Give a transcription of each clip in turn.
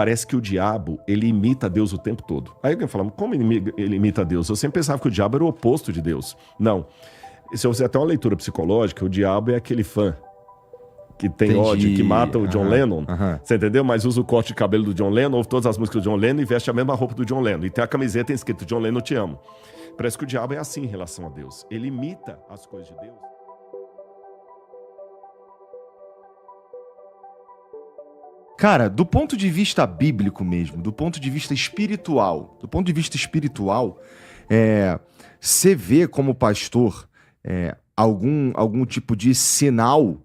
parece que o diabo, ele imita Deus o tempo todo. Aí alguém fala, como ele imita Deus? Eu sempre pensava que o diabo era o oposto de Deus. Não. Se você até uma leitura psicológica, o diabo é aquele fã que tem ódio, que mata o John Lennon. Você entendeu? Mas usa o corte de cabelo do John Lennon, ouve todas as músicas do John Lennon e veste a mesma roupa do John Lennon. E tem a camiseta escrito John Lennon, te amo. Parece que o diabo é assim em relação a Deus. Ele imita as coisas de Deus. Cara, do ponto de vista bíblico mesmo, do ponto de vista espiritual, você vê como pastor algum tipo de sinal,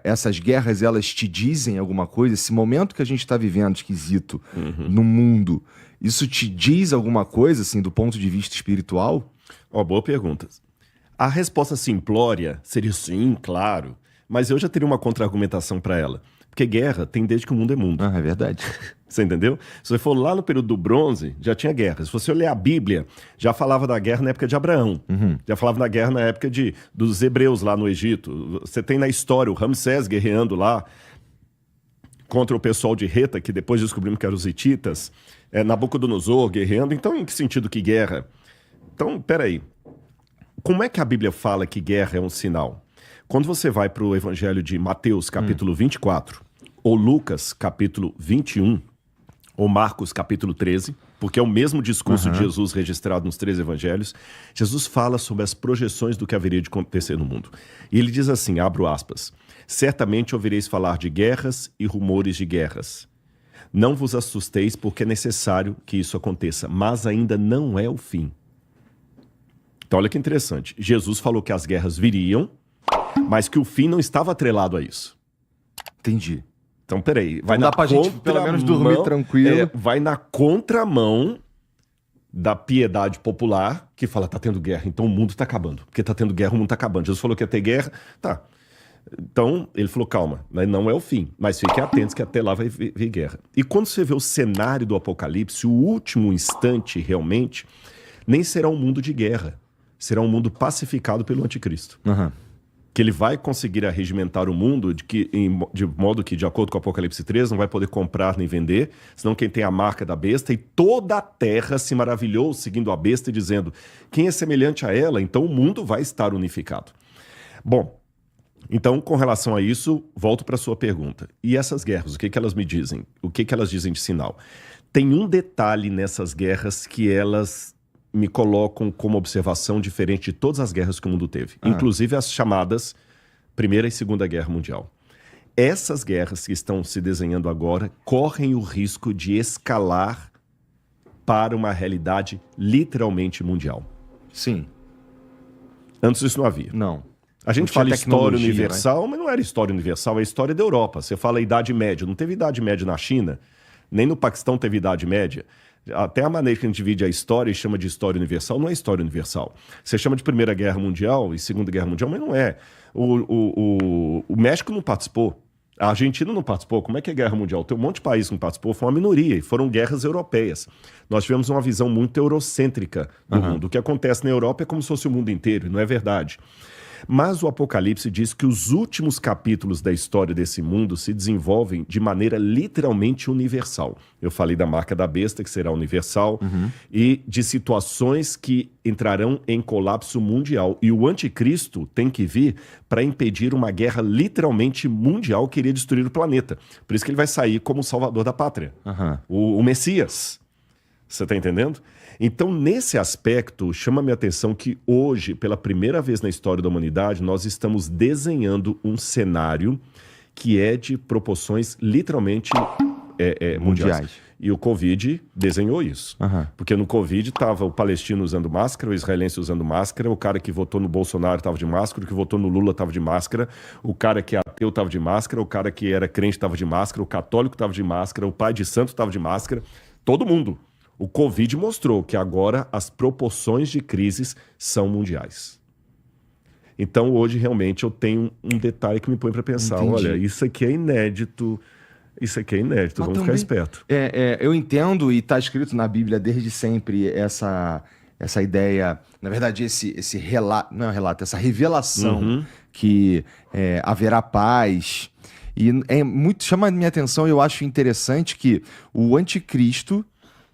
essas guerras, elas te dizem alguma coisa? Esse momento que a gente está vivendo esquisito no mundo, isso te diz alguma coisa, assim, do ponto de vista espiritual? Boa pergunta. A resposta simplória seria sim, claro, mas eu já teria uma contra-argumentação para ela. Porque guerra tem desde que o mundo é mundo. É verdade. Você entendeu? Se você for lá no período do bronze, já tinha guerra. Se você olhar a Bíblia, já falava da guerra na época de Abraão. Já falava da guerra na época dos hebreus lá no Egito. Você tem na história o Ramsés guerreando lá contra o pessoal de Reta, que depois descobrimos que eram os hititas. Nabucodonosor guerreando. Então, em que sentido que guerra? Então, peraí. Como é que a Bíblia fala que guerra é um sinal? Quando você vai para o Evangelho de Mateus, capítulo 24, ou Lucas, capítulo 21, ou Marcos, capítulo 13, porque é o mesmo discurso de Jesus registrado nos 3 evangelhos, Jesus fala sobre as projeções do que haveria de acontecer no mundo. E ele diz assim, abro aspas, certamente ouvireis falar de guerras e rumores de guerras. Não vos assusteis, porque é necessário que isso aconteça, mas ainda não é o fim. Então olha que interessante, Jesus falou que as guerras viriam, mas que o fim não estava atrelado a isso. Entendi. Então, peraí. Vai dar pra gente pelo menos dormir tranquilo. Vai na contramão da piedade popular que fala, tá tendo guerra, então o mundo tá acabando. Porque tá tendo guerra, o mundo tá acabando. Jesus falou que ia ter guerra, tá. Então, ele falou, calma, não é o fim. Mas fiquem atentos que até lá vai vir guerra. E quando você vê o cenário do Apocalipse, o último instante realmente, nem será um mundo de guerra. Será um mundo pacificado pelo anticristo. Que ele vai conseguir arregimentar o mundo de modo que, de acordo com o Apocalipse 3, não vai poder comprar nem vender, senão quem tem a marca da besta, e toda a terra se maravilhou seguindo a besta e dizendo, quem é semelhante a ela, então o mundo vai estar unificado. Bom, então com relação a isso, volto para a sua pergunta. E essas guerras, o que elas me dizem? O que elas dizem de sinal? Tem um detalhe nessas guerras que elas me colocam como observação diferente de todas as guerras que o mundo teve. Inclusive as chamadas Primeira e Segunda Guerra Mundial. Essas guerras que estão se desenhando agora correm o risco de escalar para uma realidade literalmente mundial. Sim. Antes isso não havia. Não. A gente fala história universal, mas não era história universal, é a história da Europa. Você fala Idade Média, não teve Idade Média na China, nem no Paquistão teve Idade Média. Até a maneira que a gente divide a história e chama de história universal não é história universal. Você chama de Primeira Guerra Mundial e Segunda Guerra Mundial, mas não é. O México não participou. A Argentina não participou. Como é que é Guerra Mundial? Tem um monte de países que não participou, foi uma minoria, e foram guerras europeias. Nós tivemos uma visão muito eurocêntrica do mundo. O que acontece na Europa é como se fosse o mundo inteiro, e não é verdade. Mas o Apocalipse diz que os últimos capítulos da história desse mundo se desenvolvem de maneira literalmente universal. Eu falei da marca da besta, que será universal, e de situações que entrarão em colapso mundial. E o anticristo tem que vir para impedir uma guerra literalmente mundial que iria destruir o planeta. Por isso que ele vai sair como o salvador da pátria, o Messias. Você está entendendo? Então, nesse aspecto, chama minha atenção que hoje, pela primeira vez na história da humanidade, nós estamos desenhando um cenário que é de proporções literalmente mundiais. E o Covid desenhou isso. Porque no Covid estava o palestino usando máscara, o israelense usando máscara, o cara que votou no Bolsonaro estava de máscara, o que votou no Lula estava de máscara, o cara que é ateu estava de máscara, o cara que era crente estava de máscara, o católico estava de máscara, o pai de santo estava de máscara, todo mundo. O Covid mostrou que agora as proporções de crises são mundiais. Então, hoje, realmente, eu tenho um detalhe que me põe para pensar. Entendi. Olha, isso aqui é inédito, vamos ficar esperto. Eu entendo, e está escrito na Bíblia desde sempre essa ideia, na verdade, esse relato, não é um relato, essa revelação que haverá paz. E chama a minha atenção, eu acho interessante que o anticristo,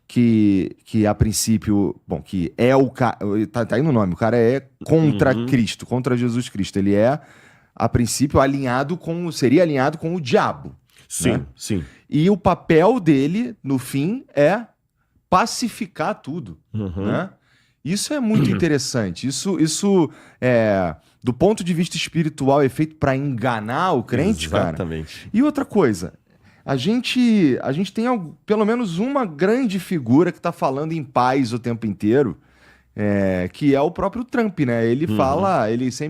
que a princípio, bom, que é o cara, tá aí no nome, o cara é contra Cristo, contra Jesus Cristo. Ele é, a princípio, seria alinhado com o diabo. Sim, né? sim. E o papel dele, no fim, é pacificar tudo, né? Isso é muito interessante. Isso do ponto de vista espiritual, é feito para enganar o crente, Exatamente. cara. E outra coisa, a gente tem pelo menos uma grande figura que está falando em paz o tempo inteiro, que é o próprio Trump, né? Ele fala,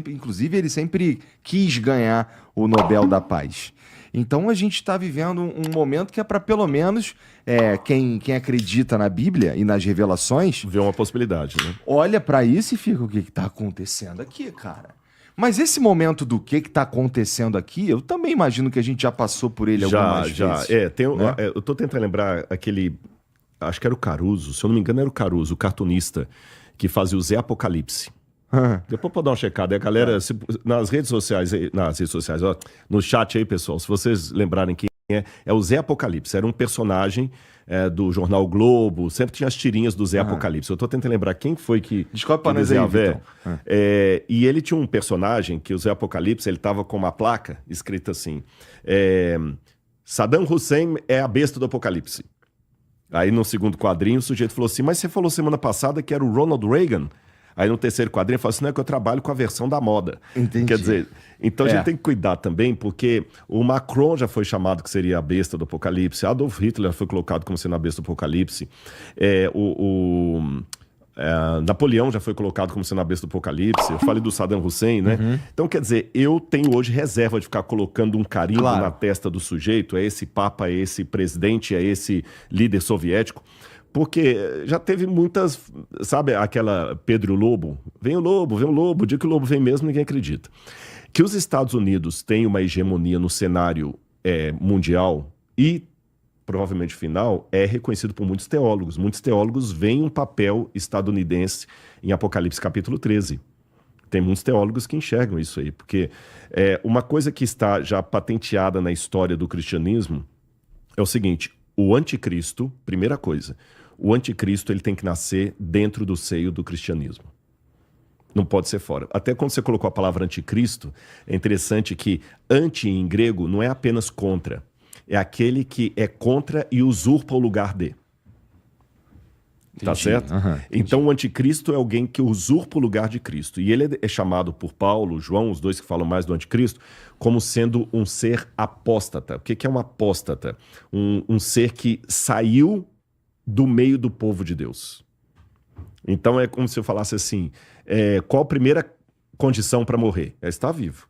inclusive, ele sempre quis ganhar o Nobel da Paz. Então a gente está vivendo um momento que é para pelo menos quem acredita na Bíblia e nas revelações vê uma possibilidade, né? Olha para isso e fica, o que está acontecendo aqui, cara? Mas esse momento do que está acontecendo aqui, eu também imagino que a gente já passou por ele algumas vezes. Né? Eu tô tentando lembrar aquele, acho que era o Caruso, se eu não me engano era o Caruso, o cartunista, que fazia o Zé Apocalipse. Depois pode dar uma checada. A galera, nas redes sociais, ó, no chat aí, pessoal, se vocês lembrarem quem é o Zé Apocalipse. Era um personagem do jornal Globo, sempre tinha as tirinhas do Zé Apocalipse. Eu tô tentando lembrar quem foi que... Descobre para nós aí, Vitão. E ele tinha um personagem que o Zé Apocalipse, ele tava com uma placa escrita assim, Saddam Hussein é a besta do Apocalipse. Aí no segundo quadrinho o sujeito falou assim, mas você falou semana passada que era o Ronald Reagan? Aí no terceiro quadrinho fala assim, não é que eu trabalho com a versão da moda. Entendi. Quer dizer, então a gente tem que cuidar também, porque o Macron já foi chamado que seria a besta do Apocalipse, Adolf Hitler foi colocado como sendo a besta do Apocalipse, Napoleão já foi colocado como sendo a besta do Apocalipse, eu falei do Saddam Hussein, né? Então, quer dizer, eu tenho hoje reserva de ficar colocando um carimbo na testa do sujeito, é esse papa, é esse presidente, é esse líder soviético, porque já teve muitas, sabe aquela Pedro e o Lobo? Vem o lobo, o dia que o lobo vem mesmo ninguém acredita. Que os Estados Unidos têm uma hegemonia no cenário mundial e provavelmente final é reconhecido por muitos teólogos. Muitos teólogos veem um papel estadunidense em Apocalipse capítulo 13. Tem muitos teólogos que enxergam isso aí, porque uma coisa que está já patenteada na história do cristianismo é o seguinte, o anticristo, primeira coisa, o anticristo ele tem que nascer dentro do seio do cristianismo. Não pode ser fora. Até quando você colocou a palavra anticristo, é interessante que anti em grego não é apenas contra, é aquele que é contra e usurpa o lugar de. Tá certo? Então o anticristo é alguém que usurpa o lugar de Cristo. E ele é chamado por Paulo, João, os dois que falam mais do anticristo, como sendo um ser apóstata. O que é um apóstata? Um ser que saiu do meio do povo de Deus. Então é como se eu falasse assim, qual a primeira condição para morrer? É estar vivo.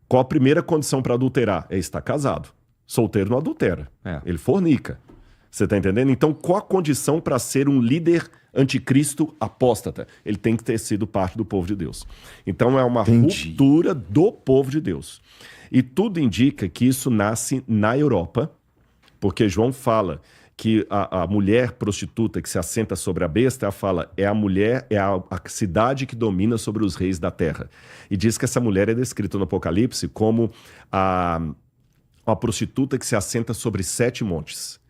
Qual a primeira condição para adulterar? É estar casado. Solteiro não adultera, ele fornica. Você está entendendo? Então, qual a condição para ser um líder anticristo apóstata? Ele tem que ter sido parte do povo de Deus. Então, é uma ruptura do povo de Deus. E tudo indica que isso nasce na Europa, porque João fala que a mulher prostituta que se assenta sobre a besta, ela fala, é a mulher, é a cidade que domina sobre os reis da terra. E diz que essa mulher é descrita no Apocalipse como a prostituta que se assenta sobre 7 montes.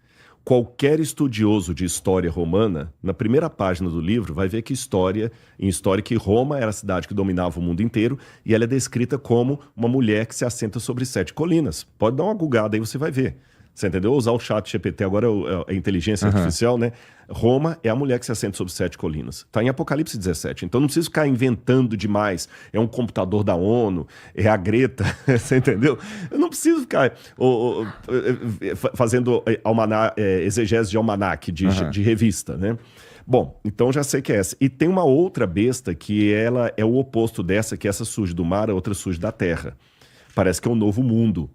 Qualquer estudioso de história romana, na primeira página do livro, vai ver que em história que Roma era a cidade que dominava o mundo inteiro e ela é descrita como uma mulher que se assenta sobre 7 colinas. Pode dar uma googada aí, você vai ver. Você entendeu? Usar o chat GPT agora é a inteligência artificial, né? Roma é a mulher que se assenta sobre 7 colinas. Está em Apocalipse 17. Então não precisa ficar inventando demais. É um computador da ONU, é a Greta, você entendeu? Eu não preciso ficar fazendo exegese de almanaque, de revista, né? Bom, então já sei que é essa. E tem uma outra besta que ela é o oposto dessa, que essa surge do mar, a outra surge da terra. Parece que é um novo mundo,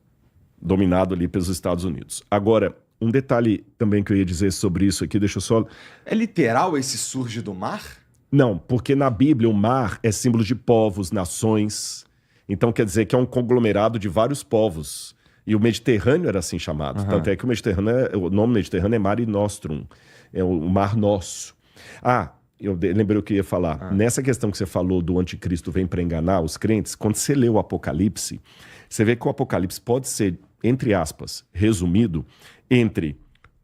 dominado ali pelos Estados Unidos. Agora, um detalhe também que eu ia dizer sobre isso aqui, deixa eu só... É literal esse surge do mar? Não, porque na Bíblia o mar é símbolo de povos, nações. Então quer dizer que é um conglomerado de vários povos. E o Mediterrâneo era assim chamado. Tanto é que o nome Mediterrâneo é Mare Nostrum, é o mar nosso. Eu lembrei o que eu ia falar. Nessa questão que você falou do anticristo vem para enganar os crentes, quando você lê o Apocalipse, você vê que o Apocalipse pode ser entre aspas, resumido, entre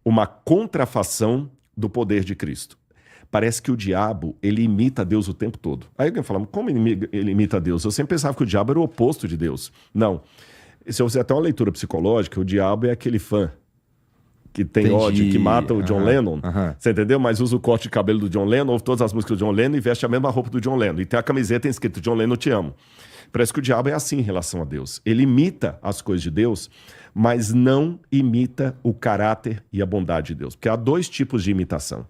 uma contrafação do poder de Cristo. Parece que o diabo, ele imita Deus o tempo todo. Aí alguém fala, como ele imita Deus? Eu sempre pensava que o diabo era o oposto de Deus. Não. Se eu fizer até uma leitura psicológica, o diabo é aquele fã que tem ódio, que mata o John Lennon. Você entendeu? Mas usa o corte de cabelo do John Lennon, ouve todas as músicas do John Lennon e veste a mesma roupa do John Lennon. E tem a camiseta escrito John Lennon, te amo. Parece que o diabo é assim em relação a Deus. Ele imita as coisas de Deus, mas não imita o caráter e a bondade de Deus. Porque há dois tipos de imitação.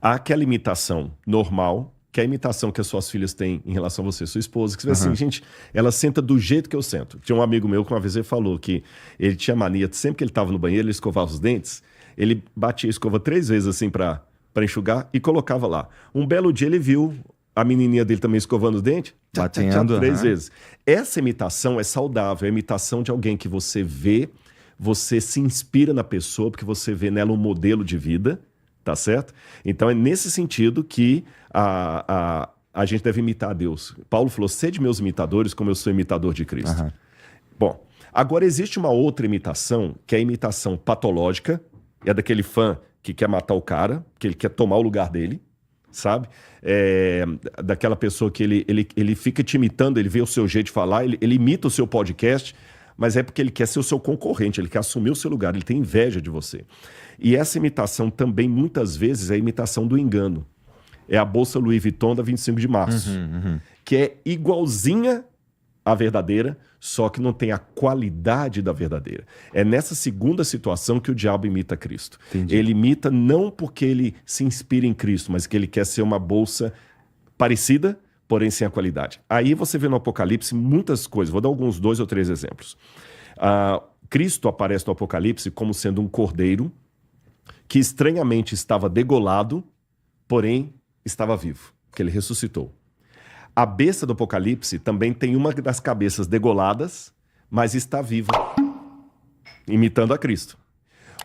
Há aquela imitação normal, que é a imitação que as suas filhas têm em relação a você, sua esposa, que você vê assim, gente, ela senta do jeito que eu sento. Tinha um amigo meu que uma vez ele falou que ele tinha mania, sempre que ele estava no banheiro, ele escovava os dentes, ele batia a escova 3 vezes assim para enxugar e colocava lá. Um belo dia ele viu a menininha dele também escovando os dentes, batendo 3 vezes. Essa imitação é saudável, é a imitação de alguém que você vê, você se inspira na pessoa, porque você vê nela um modelo de vida, tá certo? Então é nesse sentido que a gente deve imitar a Deus. Paulo falou, sede meus imitadores como eu sou imitador de Cristo. Bom, agora existe uma outra imitação, que é a imitação patológica, é daquele fã que quer matar o cara, que ele quer tomar o lugar dele, sabe? Daquela pessoa que ele fica te imitando, ele vê o seu jeito de falar, ele imita o seu podcast, mas é porque ele quer ser o seu concorrente, ele quer assumir o seu lugar, ele tem inveja de você. E essa imitação também, muitas vezes, é a imitação do engano. É a bolsa Louis Vuitton da 25 de março, que é igualzinha à verdadeira, só que não tem a qualidade da verdadeira. É nessa segunda situação que o diabo imita Cristo. Entendi. Ele imita não porque ele se inspira em Cristo, mas que ele quer ser uma bolsa parecida, porém sem a qualidade. Aí você vê no Apocalipse muitas coisas. Vou dar alguns 2 ou 3 exemplos. Cristo aparece no Apocalipse como sendo um cordeiro que estranhamente estava degolado, porém estava vivo, que ele ressuscitou. A besta do Apocalipse também tem uma das cabeças degoladas, mas está viva, imitando a Cristo.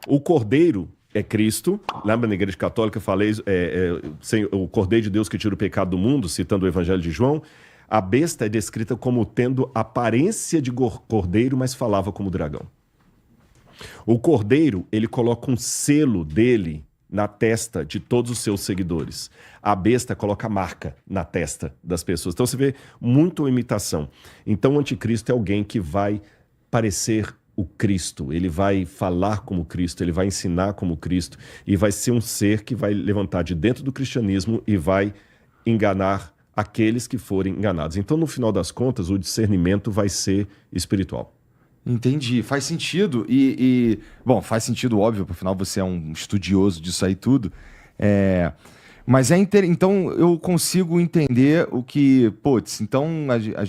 O cordeiro é Cristo. Lembra na Igreja Católica eu falei o Cordeiro de Deus que tira o pecado do mundo, citando o Evangelho de João. A besta é descrita como tendo aparência de cordeiro, mas falava como dragão. O cordeiro, ele coloca um selo dele na testa de todos os seus seguidores. A besta coloca a marca na testa das pessoas. Então você vê muito imitação. Então o anticristo é alguém que vai parecer o Cristo, ele vai falar como Cristo, ele vai ensinar como Cristo e vai ser um ser que vai levantar de dentro do cristianismo e vai enganar aqueles que forem enganados. Então, no final das contas, o discernimento vai ser espiritual. Entendi, faz sentido bom, faz sentido, óbvio, por final você é um estudioso disso aí tudo, mas então eu consigo entender o que, então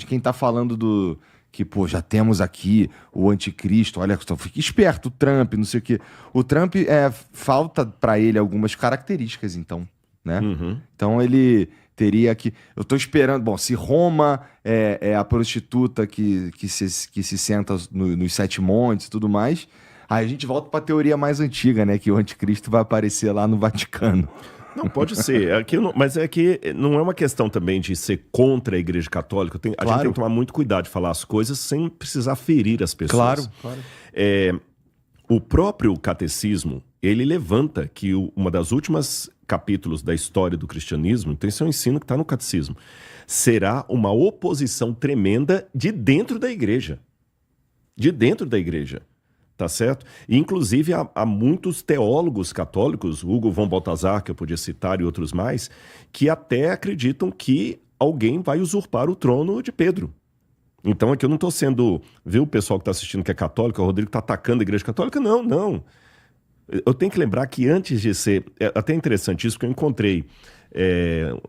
quem tá falando do que, já temos aqui o anticristo, olha, fica esperto, o Trump, não sei o quê. O Trump, falta para ele algumas características, então, né? Então ele teria que... Eu tô esperando... Bom, se Roma é a prostituta que se senta nos 7 montes e tudo mais, aí a gente volta para a teoria mais antiga, né? Que o anticristo vai aparecer lá no Vaticano. Não, pode ser. Mas é que não é uma questão também de ser contra a Igreja Católica. A gente tem que tomar muito cuidado de falar as coisas sem precisar ferir as pessoas. Claro. O próprio catecismo, ele levanta que uma das últimas capítulos da história do cristianismo, então esse é um ensino que está no catecismo, será uma oposição tremenda de dentro da igreja. De dentro da igreja. Tá certo? E, inclusive, há muitos teólogos católicos, Hugo von Balthasar, que eu podia citar, e outros mais, que até acreditam que alguém vai usurpar o trono de Pedro. Então, aqui eu não estou sendo... Viu o pessoal que está assistindo que é católico, o Rodrigo está atacando a Igreja Católica? Não. Eu tenho que lembrar que antes de ser... É até interessante isso, porque eu encontrei...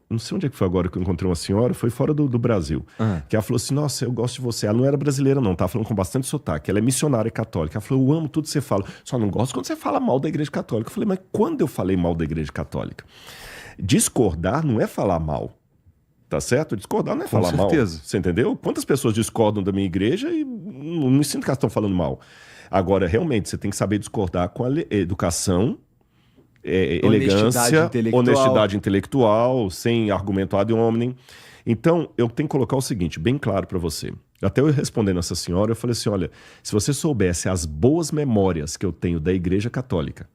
não sei onde é que foi agora que eu encontrei uma senhora, foi fora do Brasil, que ela falou assim, nossa, eu gosto de você. Ela não era brasileira não, tava falando com bastante sotaque, ela é missionária católica. Ela falou, eu amo tudo que você fala, só não gosto quando você fala mal da Igreja Católica. Eu falei, mas quando eu falei mal da Igreja Católica? Discordar não é falar mal, tá certo? Discordar não é falar mal, você entendeu? Quantas pessoas discordam da minha igreja e não me sinto que elas estão falando mal. Agora, realmente, você tem que saber discordar com a educação, elegância, honestidade intelectual, sem argumento ad hominem. Então, eu tenho que colocar o seguinte, bem claro para você. Até eu respondendo essa senhora, eu falei assim, olha, se você soubesse as boas memórias que eu tenho da Igreja Católica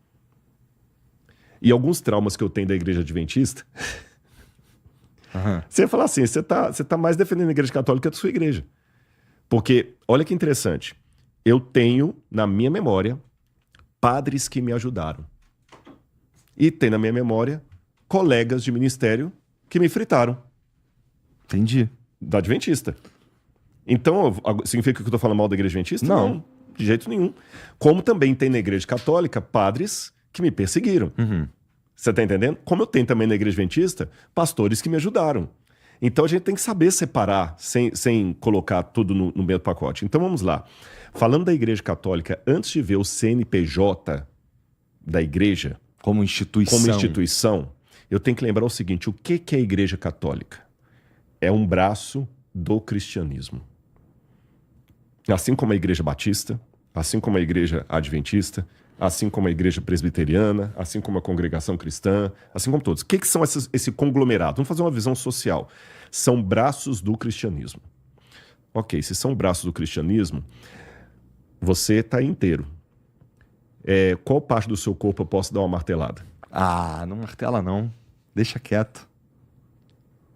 e alguns traumas que eu tenho da Igreja Adventista, você ia falar assim, você tá mais defendendo a Igreja Católica do que a sua igreja. Porque, olha que interessante, eu tenho na minha memória padres que me ajudaram. E tem na minha memória colegas de ministério que me fritaram. Entendi. Da Adventista. Então, significa que eu estou falando mal da Igreja Adventista? Não. De jeito nenhum. Como também tem na Igreja Católica padres que me perseguiram. Você está entendendo? Como eu tenho também na Igreja Adventista pastores que me ajudaram. Então a gente tem que saber separar sem colocar tudo no mesmo pacote. Então vamos lá. Falando da Igreja Católica, antes de ver o CNPJ da Igreja como instituição, eu tenho que lembrar o seguinte, o que é a Igreja Católica? É um braço do cristianismo. Assim como a Igreja Batista, assim como a Igreja Adventista, assim como a Igreja Presbiteriana, assim como a Congregação Cristã, assim como todos. O que são esse conglomerado? Vamos fazer uma visão social. São braços do cristianismo. Ok, se são braços do cristianismo, você está inteiro. Qual parte do seu corpo eu posso dar uma martelada? Ah, não martela não. Deixa quieto.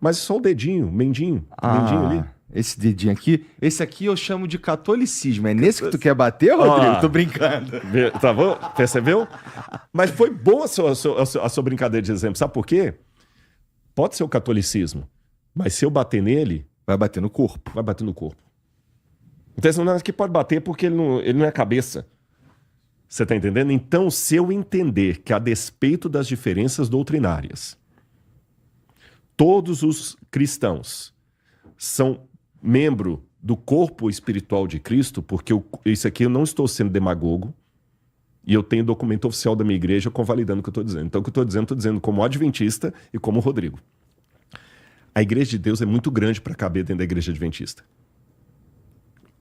Mas só o dedinho, mendinho ali. Esse dedinho aqui, esse aqui eu chamo de catolicismo. É nesse que tu quer bater, Rodrigo? Tô brincando. Tá bom? Percebeu? Mas foi boa a sua brincadeira de exemplo. Sabe por quê? Pode ser o catolicismo, mas se eu bater nele... Vai bater no corpo. Vai bater no corpo. Então, não é que pode bater porque ele não é a cabeça. Você tá entendendo? Então, se eu entender que a despeito das diferenças doutrinárias, todos os cristãos são membro do corpo espiritual de Cristo, porque isso aqui eu não estou sendo demagogo, e eu tenho documento oficial da minha igreja convalidando o que eu estou dizendo. Então, o que eu estou dizendo como adventista e como Rodrigo. A igreja de Deus é muito grande para caber dentro da igreja adventista.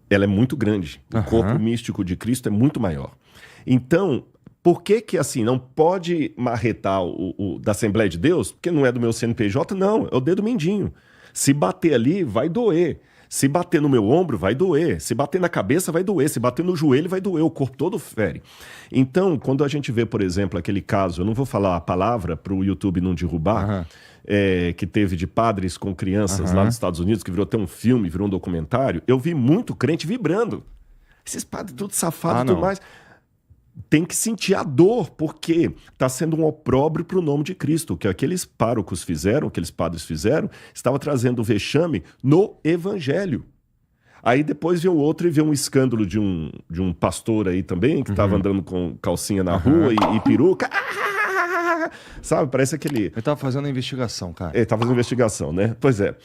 Ela é muito grande. O corpo místico de Cristo é muito maior. Então, por que assim, não pode marretar o da Assembleia de Deus? Porque não é do meu CNPJ? Não, é o dedo mindinho. Se bater ali, vai doer. Se bater no meu ombro, vai doer. Se bater na cabeça, vai doer. Se bater no joelho, vai doer. O corpo todo fere. Então, quando a gente vê, por exemplo, aquele caso, eu não vou falar a palavra para o YouTube não derrubar, que teve de padres com crianças lá nos Estados Unidos, que virou até um filme, virou um documentário, eu vi muito crente vibrando. Esses padres tudo safados e tudo mais. Tem que sentir a dor, porque está sendo um opróbrio para o nome de Cristo. O que aqueles párocos fizeram, aqueles padres fizeram, estava trazendo vexame no evangelho. Aí depois veio outro e veio um escândalo de um pastor aí também, que estava andando com calcinha na rua e peruca. Sabe, parece aquele... Ele estava fazendo a investigação, cara. Ele estava fazendo investigação, né? Pois é.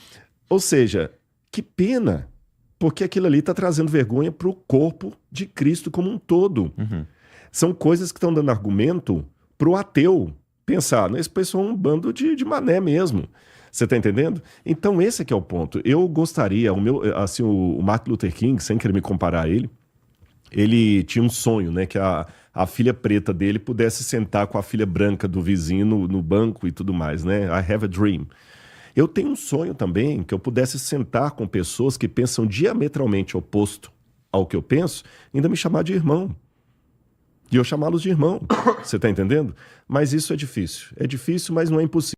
Ou seja, que pena, porque aquilo ali está trazendo vergonha para o corpo de Cristo como um todo. São coisas que estão dando argumento para o ateu pensar, esse pessoal é um bando de mané mesmo. Você está entendendo? Então esse aqui é o ponto. Eu gostaria, o Martin Luther King, sem querer me comparar a ele tinha um sonho, né, que a filha preta dele pudesse sentar com a filha branca do vizinho no banco e tudo mais, né? I have a dream. Eu tenho um sonho também que eu pudesse sentar com pessoas que pensam diametralmente oposto ao que eu penso, ainda me chamar de irmão. E eu chamá-los de irmão. Você está entendendo? Mas isso é difícil. É difícil, mas não é impossível.